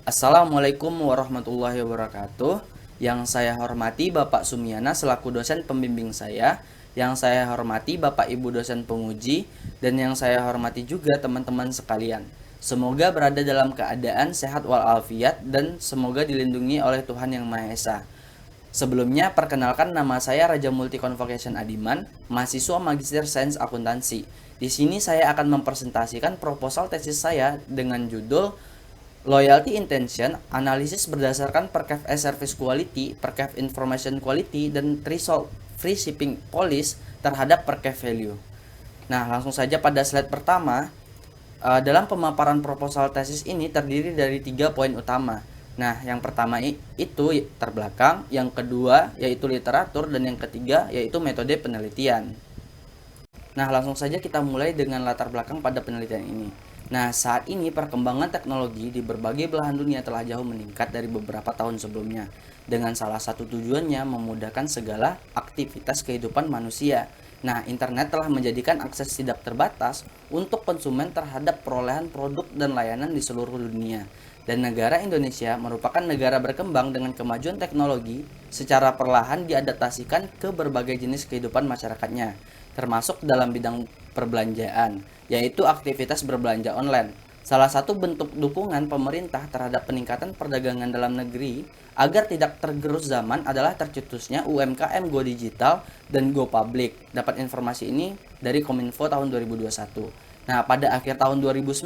Assalamualaikum warahmatullahi wabarakatuh. Yang saya hormati Bapak Sumiana selaku dosen pembimbing saya, yang saya hormati Bapak Ibu dosen penguji, dan yang saya hormati juga teman-teman sekalian. Semoga berada dalam keadaan sehat walafiat dan semoga dilindungi oleh Tuhan Yang Maha Esa. Sebelumnya, perkenalkan nama saya Raja Multi Convocation Adiman, mahasiswa Magister Sains Akuntansi. Di sini saya akan mempresentasikan proposal tesis saya dengan judul Loyalty Intention, analisis berdasarkan Percave Service Quality, Percave Information Quality, dan Threshold Free Shipping Policy terhadap Percave Value. Nah, langsung saja pada slide pertama. Dalam pemaparan proposal tesis ini terdiri dari 3 poin utama. Nah, yang pertama itu terbelakang, yang kedua yaitu literatur, dan yang ketiga yaitu metode penelitian. Nah, langsung saja kita mulai dengan latar belakang pada penelitian ini. Nah, saat ini perkembangan teknologi di berbagai belahan dunia telah jauh meningkat dari beberapa tahun sebelumnya, dengan salah satu tujuannya memudahkan segala aktivitas kehidupan manusia. Nah, internet telah menjadikan akses tidak terbatas untuk konsumen terhadap perolehan produk dan layanan di seluruh dunia. Dan negara Indonesia merupakan negara berkembang dengan kemajuan teknologi secara perlahan diadaptasikan ke berbagai jenis kehidupan masyarakatnya, termasuk dalam bidang perbelanjaan, yaitu aktivitas berbelanja online. Salah satu bentuk dukungan pemerintah terhadap peningkatan perdagangan dalam negeri agar tidak tergerus zaman adalah tercetusnya UMKM Go Digital dan Go Public. Dapat informasi ini dari Kominfo tahun 2021. Nah, pada akhir tahun 2019,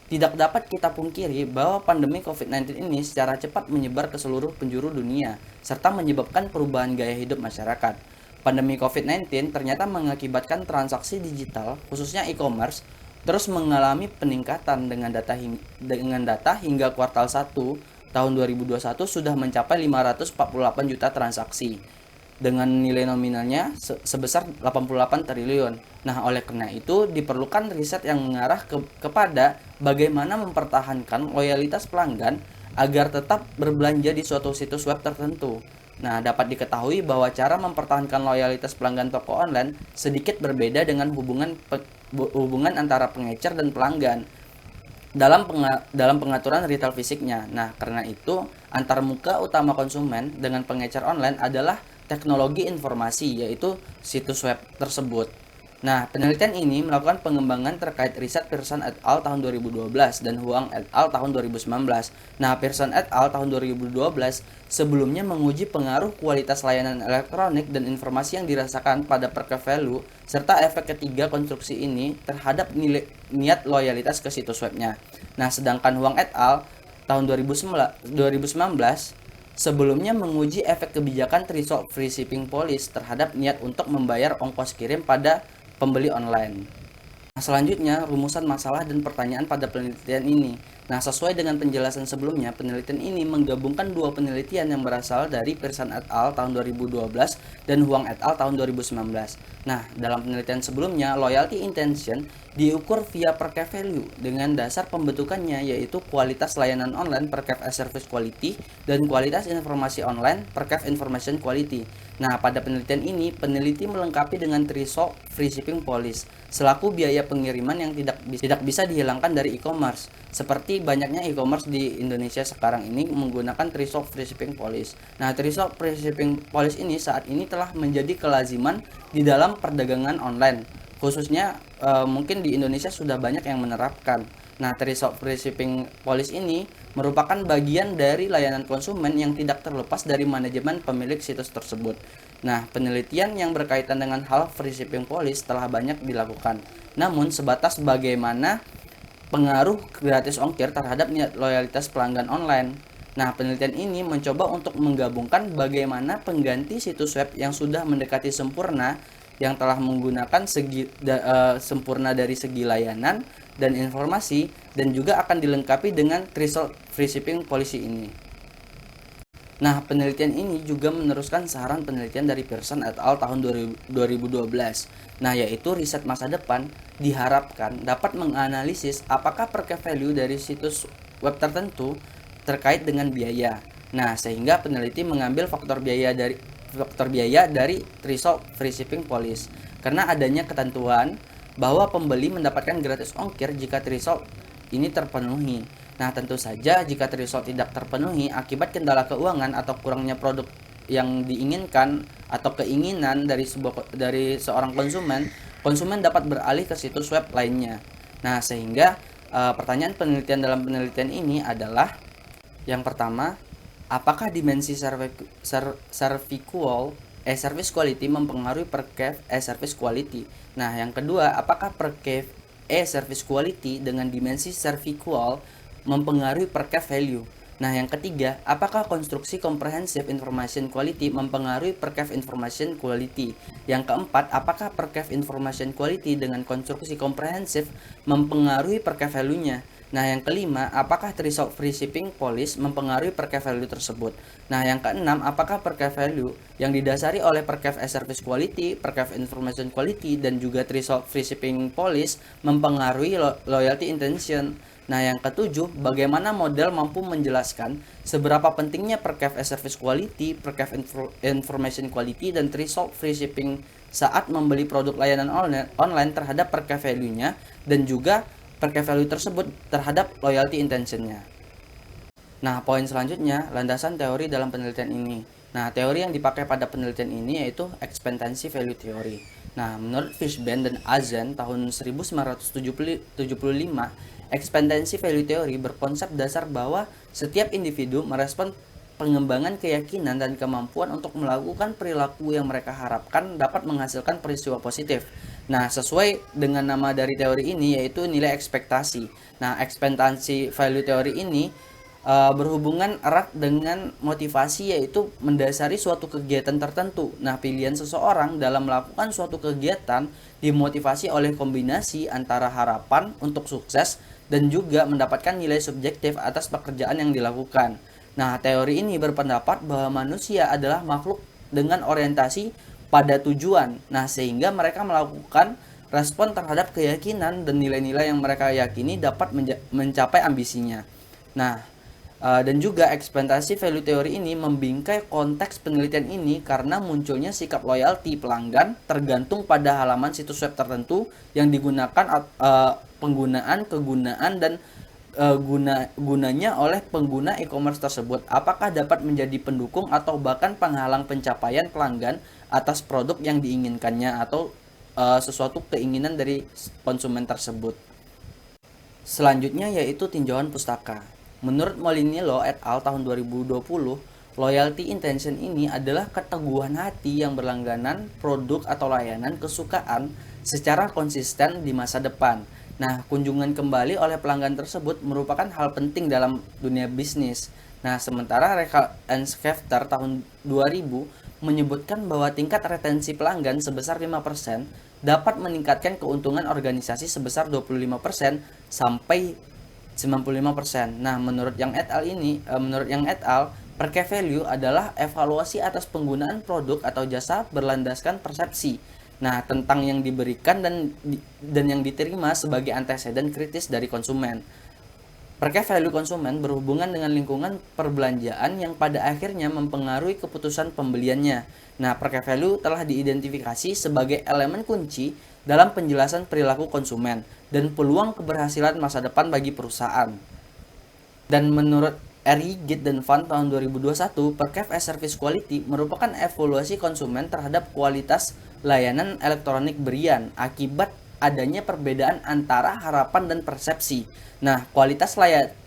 tidak dapat kita pungkiri bahwa pandemi COVID-19 ini secara cepat menyebar ke seluruh penjuru dunia, serta menyebabkan perubahan gaya hidup masyarakat. Pandemi COVID-19 ternyata mengakibatkan transaksi digital, khususnya e-commerce, terus mengalami peningkatan dengan data hingga kuartal 1 tahun 2021 sudah mencapai 548 juta transaksi dengan nilai nominalnya sebesar 88 triliun. Nah, oleh karena itu diperlukan riset yang mengarah kepada bagaimana mempertahankan loyalitas pelanggan agar tetap berbelanja di suatu situs web tertentu. Nah, dapat diketahui bahwa cara mempertahankan loyalitas pelanggan toko online sedikit berbeda dengan hubungan antara pengecer dan pelanggan dalam pengaturan retail fisiknya. Nah, karena itu antarmuka utama konsumen dengan pengecer online adalah teknologi informasi, yaitu situs web tersebut. Nah, penelitian ini melakukan pengembangan terkait riset Pearson et al. Tahun 2012 dan Huang et al. Tahun 2019. Nah, Pearson et al. Tahun 2012 sebelumnya menguji pengaruh kualitas layanan elektronik dan informasi yang dirasakan pada Percave Value serta efek ketiga konstruksi ini terhadap niat loyalitas ke situs webnya. Nah, sedangkan Huang et al. Tahun 2019 sebelumnya menguji efek kebijakan Threshold Free Shipping Policy terhadap niat untuk membayar ongkos kirim pada pembeli online. Nah, selanjutnya, rumusan masalah dan pertanyaan pada penelitian ini. Nah, sesuai dengan penjelasan sebelumnya, penelitian ini menggabungkan dua penelitian yang berasal dari Pearson et al. Tahun 2012 dan Huang et al. Tahun 2019. Nah, dalam penelitian sebelumnya, loyalty intention diukur via Percave Value dengan dasar pembentukannya yaitu kualitas layanan online Percave Service Quality dan kualitas informasi online Percave Information Quality. Nah, pada penelitian ini, peneliti melengkapi dengan Threshold Free Shipping Policy selaku biaya pengiriman yang tidak bisa dihilangkan dari e-commerce. Seperti banyaknya e-commerce di Indonesia sekarang ini menggunakan Threshold Free Shipping Policy. Nah, Threshold Free Shipping Policy ini saat ini telah menjadi kelaziman di dalam perdagangan online. Khususnya mungkin di Indonesia sudah banyak yang menerapkan. Nah, Threshold Free Shipping Policy ini merupakan bagian dari layanan konsumen yang tidak terlepas dari manajemen pemilik situs tersebut. Nah, penelitian yang berkaitan dengan hal free shipping policy telah banyak dilakukan. Namun, sebatas bagaimana pengaruh gratis ongkir terhadap niat loyalitas pelanggan online. Nah, penelitian ini mencoba untuk menggabungkan bagaimana pengganti situs web yang sudah mendekati sempurna yang telah menggunakan sempurna dari segi layanan dan informasi dan juga akan dilengkapi dengan Threshold Free Shipping Policy ini. Nah, penelitian ini juga meneruskan saran penelitian dari Pearson et al. Tahun 2012. Nah, yaitu riset masa depan diharapkan dapat menganalisis apakah Percave Value dari situs web tertentu terkait dengan biaya. Nah, sehingga peneliti mengambil faktor biaya dari Threshold Free Shipping Policy karena adanya ketentuan bahwa pembeli mendapatkan gratis ongkir jika threshold ini terpenuhi. Nah, tentu saja jika threshold tidak terpenuhi akibat kendala keuangan atau kurangnya produk yang diinginkan atau keinginan dari seorang konsumen, konsumen dapat beralih ke situs web lainnya. Nah, sehingga pertanyaan penelitian dalam penelitian ini adalah yang pertama, apakah dimensi service quality mempengaruhi per cave service quality? Nah, yang kedua, apakah per cave service quality dengan dimensi serviqual mempengaruhi per cave value? Nah, yang ketiga, apakah konstruksi comprehensive information quality mempengaruhi per cave information quality? Yang keempat, apakah per cave information quality dengan konstruksi comprehensive mempengaruhi per cave value-nya? Nah, yang kelima, apakah threshold free shipping policy mempengaruhi per cave value tersebut? Nah, yang keenam, apakah per cave value yang didasari oleh per cave service quality, per cave information quality, dan juga threshold free shipping policy mempengaruhi loyalty intention? Nah, yang ketujuh, bagaimana model mampu menjelaskan seberapa pentingnya per cave service quality, per cave information quality, dan threshold free shipping saat membeli produk layanan online terhadap per cave value-nya, dan juga per cave value tersebut terhadap loyalty intention-nya. Nah, poin selanjutnya, landasan teori dalam penelitian ini. Nah, teori yang dipakai pada penelitian ini yaitu expectancy value theory. Nah, menurut Fishbane dan Azen tahun 1975, expectancy value theory berkonsep dasar bahwa setiap individu merespon pengembangan keyakinan dan kemampuan untuk melakukan perilaku yang mereka harapkan dapat menghasilkan peristiwa positif. Nah, sesuai dengan nama dari teori ini yaitu nilai ekspektasi. Nah, expectancy value theory ini berhubungan erat dengan motivasi, yaitu mendasari suatu kegiatan tertentu. Nah, pilihan seseorang dalam melakukan suatu kegiatan dimotivasi oleh kombinasi antara harapan untuk sukses dan juga mendapatkan nilai subjektif atas pekerjaan yang dilakukan. Nah, teori ini berpendapat bahwa manusia adalah makhluk dengan orientasi pada tujuan. Nah, sehingga mereka melakukan respon terhadap keyakinan dan nilai-nilai yang mereka yakini dapat mencapai ambisinya. Nah, dan juga ekspektasi value theory ini membingkai konteks penelitian ini karena munculnya sikap loyalty pelanggan tergantung pada halaman situs web tertentu yang digunakan, kegunaan dan gunanya oleh pengguna e-commerce tersebut, apakah dapat menjadi pendukung atau bahkan penghalang pencapaian pelanggan atas produk yang diinginkannya atau sesuatu keinginan dari konsumen tersebut. Selanjutnya yaitu tinjauan pustaka. Menurut Molinillo et al. Tahun 2020, loyalty intention ini adalah keteguhan hati yang berlangganan produk atau layanan kesukaan secara konsisten di masa depan. Nah, kunjungan kembali oleh pelanggan tersebut merupakan hal penting dalam dunia bisnis. Nah, sementara Rekal and Schefter tahun 2000 menyebutkan bahwa tingkat retensi pelanggan sebesar 5% dapat meningkatkan keuntungan organisasi sebesar 25% sampai 95%. Nah, menurut yang et al, per cave value adalah evaluasi atas penggunaan produk atau jasa berlandaskan persepsi. Nah, tentang yang diberikan dan yang diterima sebagai anteseden kritis dari konsumen. Per cave value konsumen berhubungan dengan lingkungan perbelanjaan yang pada akhirnya mempengaruhi keputusan pembeliannya. Nah, per cave value telah diidentifikasi sebagai elemen kunci dalam penjelasan perilaku konsumen dan peluang keberhasilan masa depan bagi perusahaan. Dan menurut Rigid dan Van tahun 2021, per cave service quality merupakan evaluasi konsumen terhadap kualitas layanan elektronik berian akibat adanya perbedaan antara harapan dan persepsi. Nah, kualitas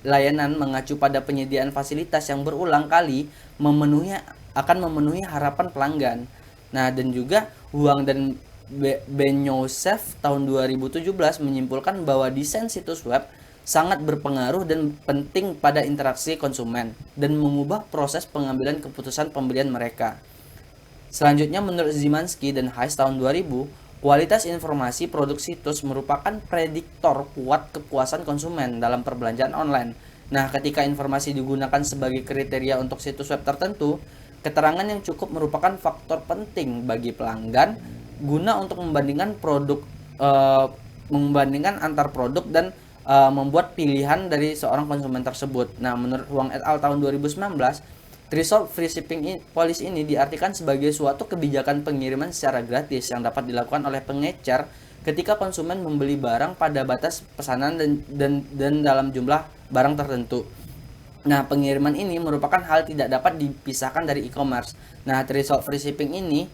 layanan mengacu pada penyediaan fasilitas yang berulang kali akan memenuhi harapan pelanggan. Nah, dan juga Huang dan Benyousef tahun 2017 menyimpulkan bahwa desain situs web sangat berpengaruh dan penting pada interaksi konsumen dan mengubah proses pengambilan keputusan pembelian mereka. Selanjutnya, menurut Zimanski dan Hayes tahun 2000, kualitas informasi produk situs merupakan prediktor kuat kepuasan konsumen dalam perbelanjaan online. Nah, ketika informasi digunakan sebagai kriteria untuk situs web tertentu, keterangan yang cukup merupakan faktor penting bagi pelanggan guna untuk membandingkan antar produk dan membuat pilihan dari seorang konsumen tersebut. Nah, menurut Huang et al. Tahun 2019, threshold free shipping policy ini diartikan sebagai suatu kebijakan pengiriman secara gratis yang dapat dilakukan oleh pengecer ketika konsumen membeli barang pada batas pesanan dan dalam jumlah barang tertentu. Nah, pengiriman ini merupakan hal tidak dapat dipisahkan dari e-commerce. Nah, threshold free shipping ini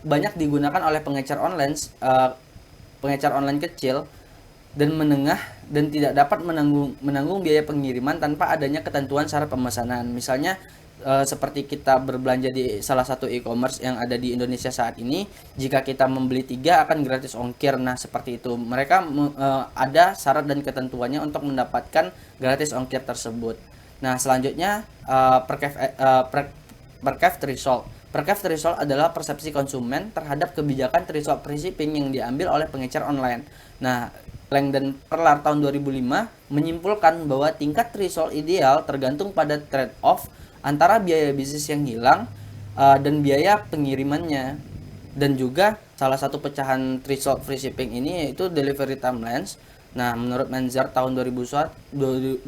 banyak digunakan oleh pengecer online kecil dan menengah dan tidak dapat menanggung biaya pengiriman tanpa adanya ketentuan syarat pemesanan. Misalnya seperti kita berbelanja di salah satu e-commerce yang ada di Indonesia saat ini, jika kita membeli 3 akan gratis ongkir. Nah, seperti itu. Mereka ada syarat dan ketentuannya untuk mendapatkan gratis ongkir tersebut. Nah, selanjutnya Perkev threshold. Perkev threshold adalah persepsi konsumen terhadap kebijakan threshold free shipping yang diambil oleh pengecer online. Nah, Lang dan Perlar tahun 2005 menyimpulkan bahwa tingkat threshold ideal tergantung pada trade-off antara biaya bisnis yang hilang dan biaya pengirimannya. Dan juga salah satu pecahan threshold free shipping ini yaitu delivery timelines. Nah, menurut Manzar tahun 2021,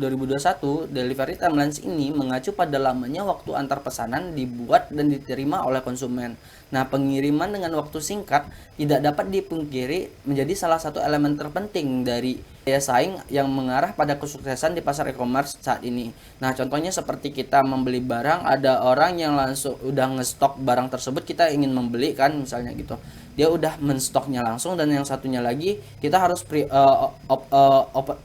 delivery timelines ini mengacu pada lamanya waktu antar pesanan dibuat dan diterima oleh konsumen. Nah, pengiriman dengan waktu singkat tidak dapat dipungkiri menjadi salah satu elemen terpenting dari daya saing yang mengarah pada kesuksesan di pasar e-commerce saat ini. Nah, contohnya seperti kita membeli barang, ada orang yang langsung udah ngestok barang tersebut, kita ingin membeli kan, misalnya gitu. Dia udah menstoknya langsung, dan yang satunya lagi kita harus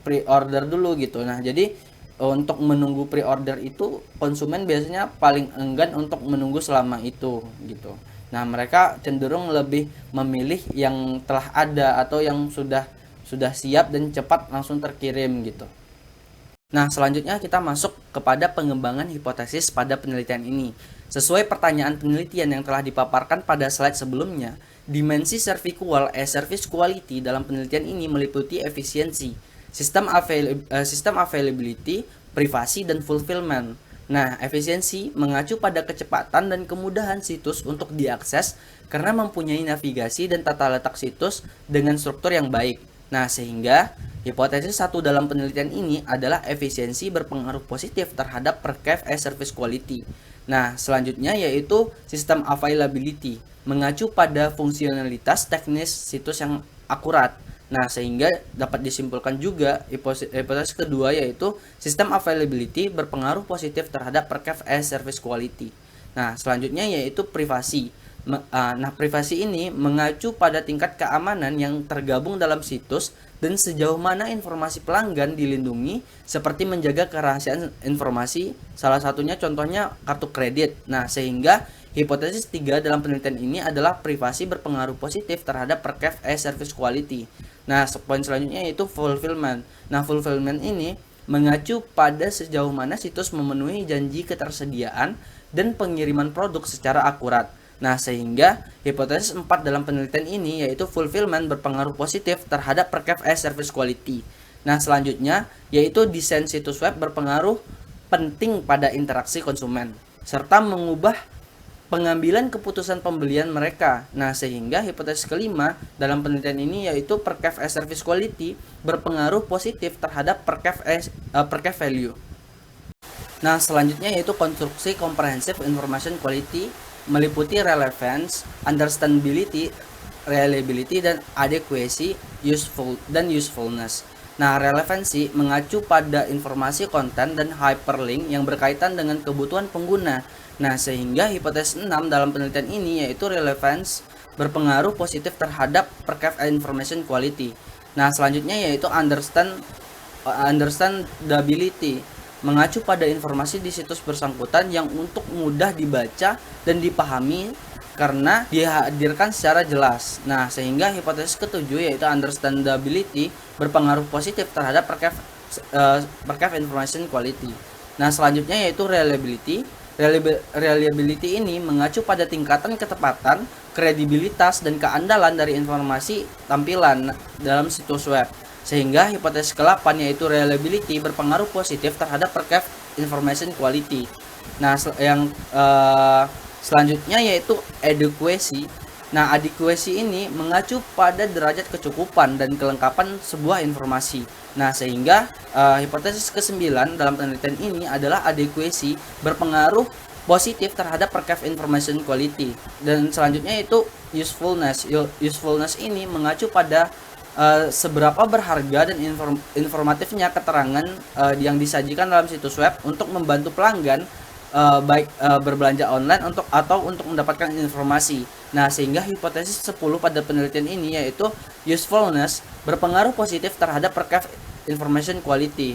pre-order dulu gitu. Nah, jadi untuk menunggu pre-order itu konsumen biasanya paling enggan untuk menunggu selama itu gitu. Nah, mereka cenderung lebih memilih yang telah ada atau yang sudah siap dan cepat langsung terkirim gitu. Nah, selanjutnya kita masuk kepada pengembangan hipotesis pada penelitian ini. Sesuai pertanyaan penelitian yang telah dipaparkan pada slide sebelumnya, dimensi service quality dalam penelitian ini meliputi efisiensi, sistem availability, privasi, dan fulfillment. Nah, efisiensi mengacu pada kecepatan dan kemudahan situs untuk diakses karena mempunyai navigasi dan tata letak situs dengan struktur yang baik. Nah, sehingga hipotesis satu dalam penelitian ini adalah efisiensi berpengaruh positif terhadap Perkev service quality. Nah, selanjutnya yaitu sistem availability, mengacu pada fungsionalitas teknis situs yang akurat. Nah, sehingga dapat disimpulkan juga hipotesis kedua yaitu sistem availability berpengaruh positif terhadap Perkev service quality. Nah, selanjutnya yaitu privasi. Nah, privasi ini mengacu pada tingkat keamanan yang tergabung dalam situs dan sejauh mana informasi pelanggan dilindungi, seperti menjaga kerahasiaan informasi, salah satunya contohnya kartu kredit. Nah, sehingga hipotesis 3 dalam penelitian ini adalah privasi berpengaruh positif terhadap Perkev service quality. Nah, poin selanjutnya yaitu fulfillment. Nah, fulfillment ini mengacu pada sejauh mana situs memenuhi janji ketersediaan dan pengiriman produk secara akurat. Nah, sehingga hipotesis 4 dalam penelitian ini yaitu fulfillment berpengaruh positif terhadap Perkev service quality. Nah, selanjutnya yaitu desain situs web berpengaruh penting pada interaksi konsumen serta mengubah pengambilan keputusan pembelian mereka. Nah, sehingga hipotesis kelima dalam penelitian ini yaitu Perkev service quality berpengaruh positif terhadap Perkev value. Nah, selanjutnya yaitu konstruksi comprehensive information quality meliputi relevance, understandability, reliability, dan adequacy, usefulness. Nah, relevansi mengacu pada informasi konten dan hyperlink yang berkaitan dengan kebutuhan pengguna. Nah, sehingga hipotesis 6 dalam penelitian ini yaitu relevance berpengaruh positif terhadap Perkev information quality. Nah, selanjutnya yaitu understandability mengacu pada informasi di situs bersangkutan yang untuk mudah dibaca dan dipahami karena dihadirkan secara jelas. Nah, sehingga hipotesis ketujuh yaitu understandability berpengaruh positif terhadap Perkev information quality. Nah, selanjutnya yaitu reliability. Reliability ini mengacu pada tingkatan ketepatan, kredibilitas, dan keandalan dari informasi tampilan dalam situs web. Sehingga hipotesis ke-8 yaitu reliability berpengaruh positif terhadap Perkev information quality. Nah, yang selanjutnya yaitu adequacy. Nah, adequacy ini mengacu pada derajat kecukupan dan kelengkapan sebuah informasi. Nah, sehingga hipotesis ke-9 dalam penelitian ini adalah adequacy berpengaruh positif terhadap Perkef Information Quality. Dan selanjutnya itu usefulness. Usefulness ini mengacu pada seberapa berharga dan informatifnya keterangan yang disajikan dalam situs web untuk membantu pelanggan baik berbelanja online atau untuk mendapatkan informasi. Nah, sehingga hipotesis 10 pada penelitian ini yaitu usefulness berpengaruh positif terhadap Perkef Information Quality.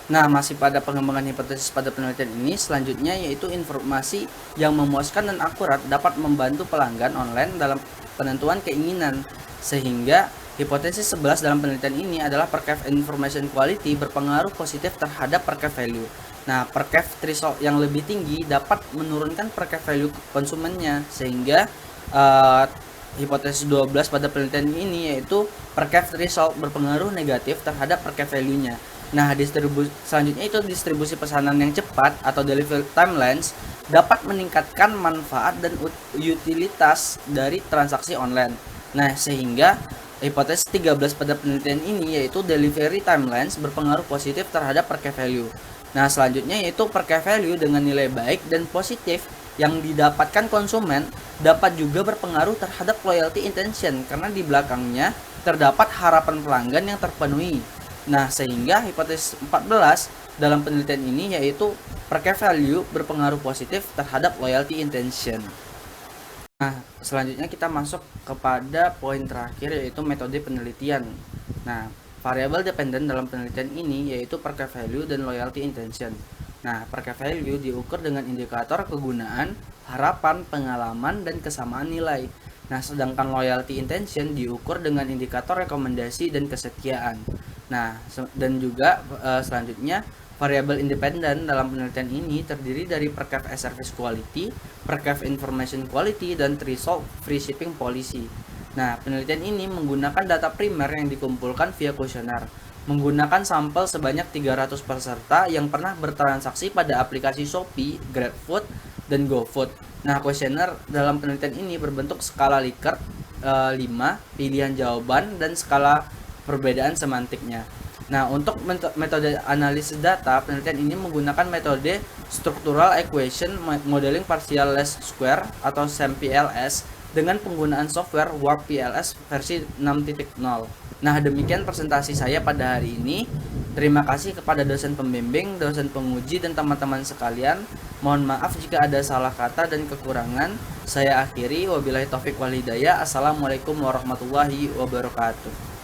Nah, masih pada pengembangan hipotesis pada penelitian ini, selanjutnya yaitu informasi yang memuaskan dan akurat dapat membantu pelanggan online dalam penentuan keinginan. Sehingga hipotesis 11 dalam penelitian ini adalah Perkef Information Quality berpengaruh positif terhadap Perkef Value. Nah, Perkef threshold yang lebih tinggi dapat menurunkan Perkef Value konsumennya, sehingga hipotesis 12 pada penelitian ini yaitu Perkef threshold berpengaruh negatif terhadap Perkef Value-nya. Nah, selanjutnya itu distribusi pesanan yang cepat atau delivery timelines dapat meningkatkan manfaat dan utilitas dari transaksi online. Nah, sehingga hipotesis 13 pada penelitian ini yaitu delivery timelines berpengaruh positif terhadap Perkef Value. Nah, selanjutnya yaitu Perkef Value dengan nilai baik dan positif yang didapatkan konsumen dapat juga berpengaruh terhadap loyalty intention karena di belakangnya terdapat harapan pelanggan yang terpenuhi. Nah, sehingga hipotesis 14 dalam penelitian ini yaitu Perkef Value berpengaruh positif terhadap loyalty intention. Nah, selanjutnya kita masuk kepada poin terakhir yaitu metode penelitian. Nah, variabel dependen dalam penelitian ini yaitu Perkef Value dan loyalty intention. Nah, Perkef Value diukur dengan indikator kegunaan, harapan, pengalaman, dan kesamaan nilai. Nah, sedangkan loyalty intention diukur dengan indikator rekomendasi dan kesetiaan. Nah, dan juga selanjutnya variabel independen dalam penelitian ini terdiri dari Perkef Service Quality, Perkef Information Quality, dan threshold free shipping policy. Nah, penelitian ini menggunakan data primer yang dikumpulkan via kuesioner, menggunakan sampel sebanyak 300 peserta yang pernah bertransaksi pada aplikasi Shopee, GrabFood, dan GoFood. Nah, kuesioner dalam penelitian ini berbentuk skala Likert 5, pilihan jawaban, dan skala perbedaan semantiknya. Nah, untuk metode analisis data, penelitian ini menggunakan metode Structural Equation Modeling Partial Least Square atau SAMPLS dengan penggunaan software Warp PLS versi 6.0. Nah, demikian presentasi saya pada hari ini. Terima kasih kepada dosen pembimbing, dosen penguji, dan teman-teman sekalian. Mohon maaf jika ada salah kata dan kekurangan. Saya akhiri, wabillahi taufik wal hidayah. Assalamualaikum warahmatullahi wabarakatuh.